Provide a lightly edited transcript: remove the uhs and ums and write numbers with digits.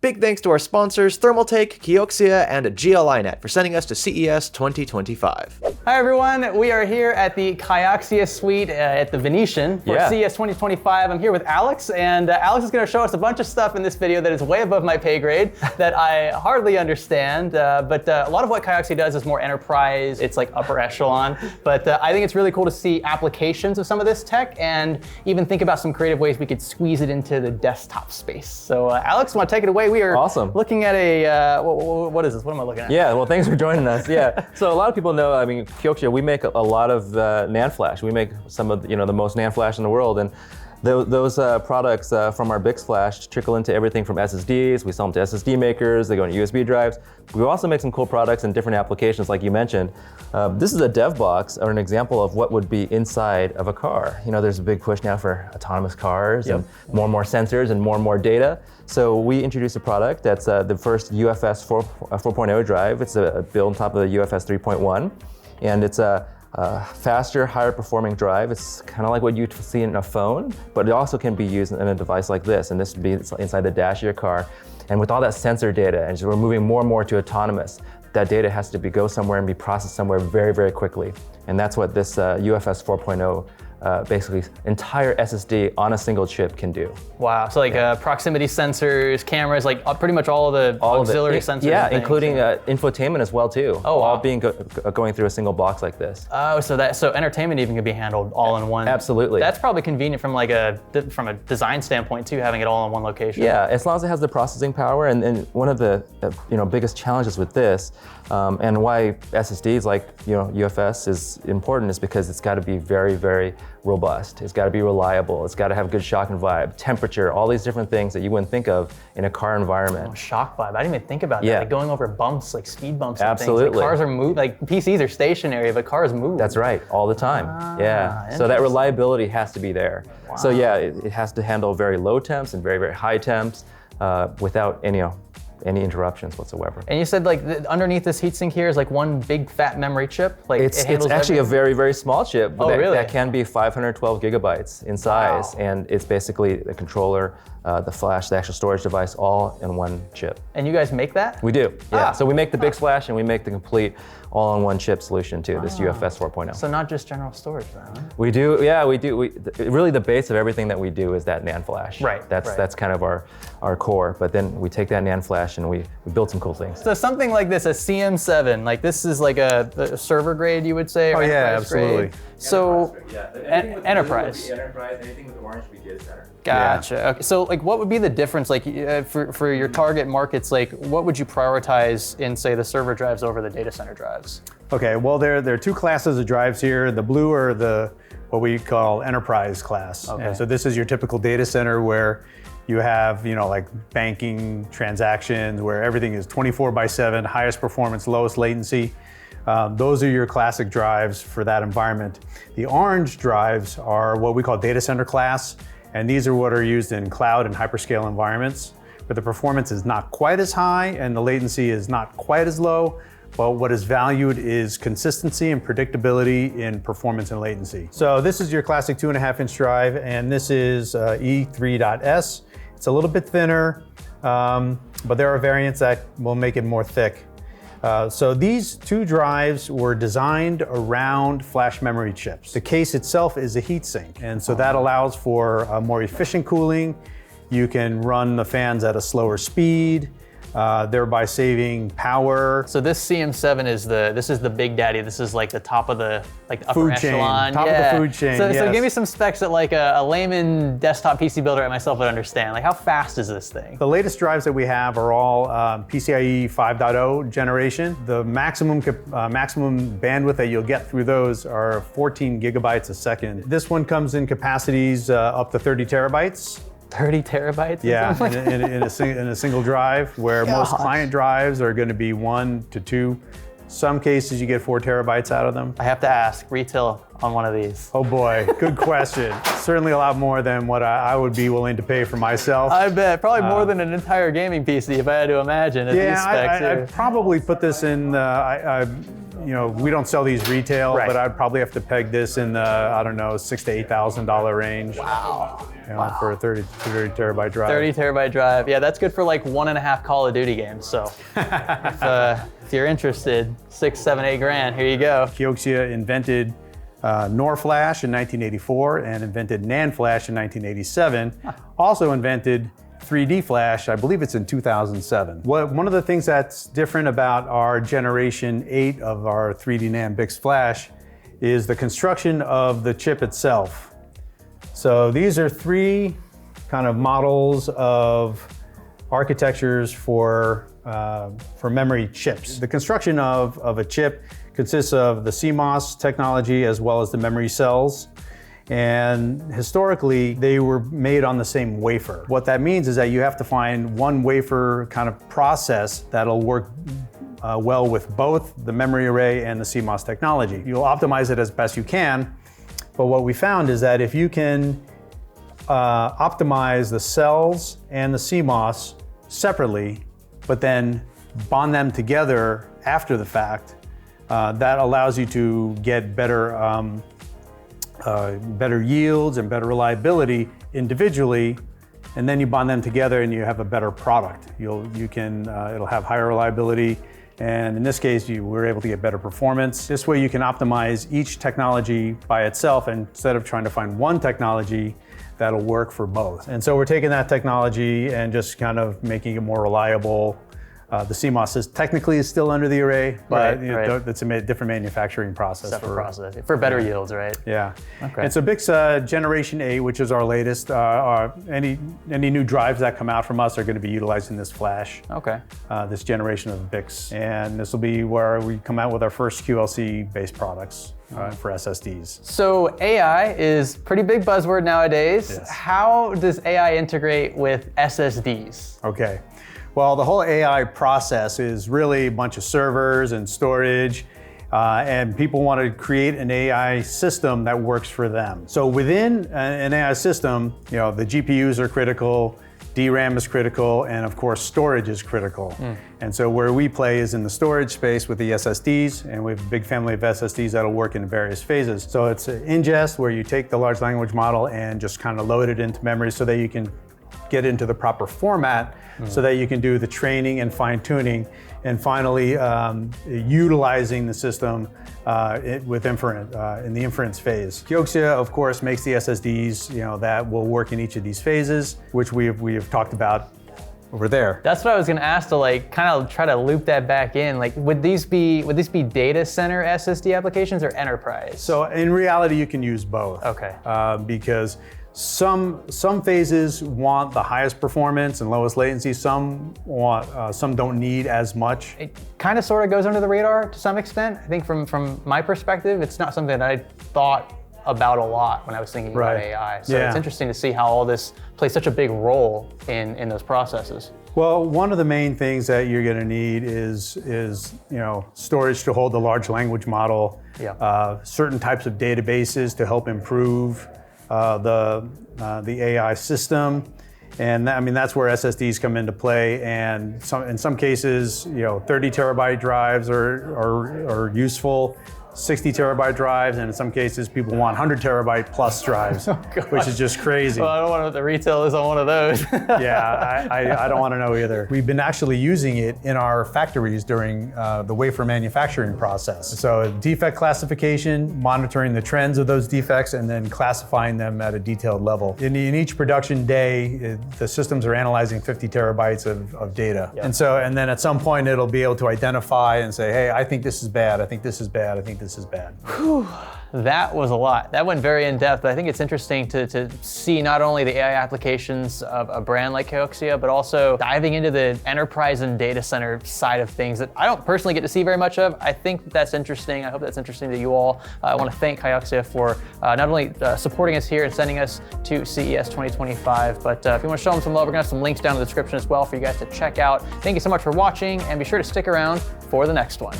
Big thanks to our sponsors, Thermaltake, KIOXIA, and GLINet for sending us to CES 2025. Hi everyone, we are here at the KIOXIA suite at the Venetian for CES 2025. I'm here with Alex, and Alex is going to show us a bunch of stuff in this video that is way above my pay grade that I hardly understand, but a lot of what KIOXIA does is more enterprise, it's like upper echelon, but I think it's really cool to see applications of some of this tech and even think about some creative ways we could squeeze it into the desktop space. So Alex, want to take it away? We are looking at a, what is this? What am I looking at? Yeah, well, thanks for joining us. Yeah, so a lot of people know, I mean, KIOXIA, we make a lot of NAND flash. We make some of the most NAND flash in the world, and those products from our BICS flash trickle into everything from SSDs. We sell them to SSD makers. They go into USB drives. We also make some cool products in different applications, like you mentioned. This is a dev box, or an example of what would be inside of a car. There's a big push now for autonomous cars and more sensors and more data. So we introduced a product that's the first UFS 4.0 drive. It's built on top of the UFS 3.1, and it's a faster, higher performing drive. It's kind of like what you'd see in a phone, but it also can be used in a device like this, and this would be inside the dash of your car. And with all that sensor data, and we're moving more and more to autonomous, that data has to go somewhere and be processed somewhere very, very quickly. And that's what this UFS 4.0 basically entire SSD on a single chip can do. Wow, so like proximity sensors, cameras, like pretty much all of the auxiliary sensors. Yeah, including infotainment as well too. Oh, wow. All being going through a single box like this. Oh, so entertainment even can be handled all in one. Absolutely. That's probably convenient from from a design standpoint too, having it all in one location. Yeah, as long as it has the processing power, and one of the biggest challenges with this, and why SSDs like UFS is important, is because it's got to be very, very robust. It's got to be reliable. It's got to have good shock and vibe, temperature, all these different things that you wouldn't think of in a car environment. Oh, shock vibe. I didn't even think about that. Like going over bumps, like speed bumps and Absolutely. things. Like cars are moving, like PCs are stationary, but cars move. That's right, all the time. Yeah. So that reliability has to be be there. Wow. So yeah, it has to handle very low temps and very, very high temps without any interruptions whatsoever. And you said underneath this heatsink here is like one big fat memory chip? Like it's actually a very, very small chip that can be 512 gigabytes in size. Wow. And it's basically the controller, the flash, the actual storage device, all in one chip. And you guys make that? We do, yeah. So we make the big flash, and we make the complete all-in-one chip solution too, this UFS 4.0. So not just general storage then, huh? We do, yeah, we do. Really the base of everything that we do is that NAND flash. Right. That's kind of our core, but then we take that NAND flash and we build some cool things. So something like this, a CM7, like this is like a server grade, you would say? Oh yeah, absolutely. Grade. So enterprise. Anything with orange would be data center. Gotcha. Yeah. Okay. So like what would be the difference like for your target markets, like what would you prioritize in say the server drives over the data center drives? Okay, well there are two classes of drives here. The blue are what we call enterprise class. Okay. And so this is your typical data center where you have, like banking transactions where everything is 24/7, highest performance, lowest latency. Those are your classic drives for that environment. The orange drives are what we call data center class, and these are what are used in cloud and hyperscale environments, where the performance is not quite as high and the latency is not quite as low, but what is valued is consistency and predictability in performance and latency. So this is your classic 2.5-inch drive, and this is E3.S. It's a little bit thinner, but there are variants that will make it more thick. So these two drives were designed around flash memory chips. The case itself is a heatsink, and so that allows for more efficient cooling. You can run the fans at a slower speed, thereby saving power. So this CM7 is the big daddy. This is like the top of the upper food echelon. Chain, top of the food chain. So give me some specs that like a layman desktop PC builder like myself would understand. Like how fast is this thing? The latest drives that we have are all PCIe 5.0 generation. The maximum bandwidth that you'll get through those are 14 gigabytes a second. This one comes in capacities up to 30 terabytes. 30 terabytes? Yeah, in a single drive, where most client drives are going to be 1 to 2. Some cases you get 4 terabytes out of them. I have to ask, retail on one of these? Oh boy, good question. Certainly a lot more than what I would be willing to pay for myself. I bet, probably more than an entire gaming PC if I had to imagine. Yeah, I'd probably put this in, we don't sell these retail, Right. but I'd probably have to peg this in the, I don't know, $6,000 to $8,000 range. Wow. For a 30 terabyte drive. 30 terabyte drive. Yeah, that's good for like 1.5 Call of Duty games. So if you're interested, 6, 7, 8 grand, here you go. KIOXIA invented NOR flash in 1984 and invented NAND flash in 1987. Also invented 3D flash, I believe it's in 2007. One of the things that's different about our generation 8 of our 3D NAND BiCS flash is the construction of the chip itself. So these are 3 kind of models of architectures for memory chips. The construction of a chip consists of the CMOS technology as well as the memory cells. And historically, they were made on the same wafer. What that means is that you have to find one wafer kind of process that'll work well with both the memory array and the CMOS technology. You'll optimize it as best you can, but what we found is that if you can optimize the cells and the CMOS separately, but then bond them together after the fact, that allows you to get better yields and better reliability individually, and then you bond them together and you have a better product. It'll have higher reliability, and in this case, we're able to get better performance. This way you can optimize each technology by itself instead of trying to find one technology that'll work for both. And so we're taking that technology and just kind of making it more reliable. The CMOS is technically still under the array, but right. It's a different manufacturing process. Separate process for better yields, right? Yeah. Okay. And so BiCS Generation 8, which is our latest, any new drives that come out from us are going to be utilizing this flash. Okay. This generation of BiCS, and this will be where we come out with our first QLC-based products for SSDs. So AI is pretty big buzzword nowadays. Yes. How does AI integrate with SSDs? Okay. Well, the whole AI process is really a bunch of servers and storage, and people want to create an AI system that works for them. So within an AI system, the GPUs are critical, DRAM is critical, and of course storage is critical. And so where we play is in the storage space with the SSDs, and we have a big family of SSDs that'll work in various phases. So it's an ingest where you take the large language model and just kind of load it into memory so that you can get into the proper format so that you can do the training and fine tuning, and finally utilizing the system with in the inference phase. KIOXIA, of course, makes the SSDs that will work in each of these phases, which we have talked about over there. That's what I was going to ask to kind of try to loop that back in. Would these be data center SSD applications or enterprise? So in reality, you can use both. Okay. Because some phases want the highest performance and lowest latency. Some don't need as much. It kind of sort of goes under the radar to some extent. I think from my perspective, it's not something that I thought about a lot when I was thinking about AI. So it's interesting to see how all this plays such a big role in those processes. Well, one of the main things that you're going to need is storage to hold the large language model. Yeah. Certain types of databases to help improve the AI system, and that's where SSDs come into play. And in some cases, 30 terabyte drives are useful. 60 terabyte drives, and in some cases people want 100 terabyte plus drives, which is just crazy. Well, I don't know what the retail is on one of those. Yeah, I don't want to know either. We've been actually using it in our factories during the wafer manufacturing process. So defect classification, monitoring the trends of those defects, and then classifying them at a detailed level. In each production day, the systems are analyzing 50 terabytes of data. Yep. And then at some point it'll be able to identify and say, hey, I think this is bad, I think this is bad, I think this is bad. Whew. That was a lot. That went very in depth, but I think it's interesting to see not only the AI applications of a brand like KIOXIA, but also diving into the enterprise and data center side of things that I don't personally get to see very much of. I think that's interesting. I hope that's interesting to you all. I want to thank KIOXIA for not only supporting us here and sending us to CES 2025, but if you want to show them some love, we're going to have some links down in the description as well for you guys to check out. Thank you so much for watching, and be sure to stick around for the next one.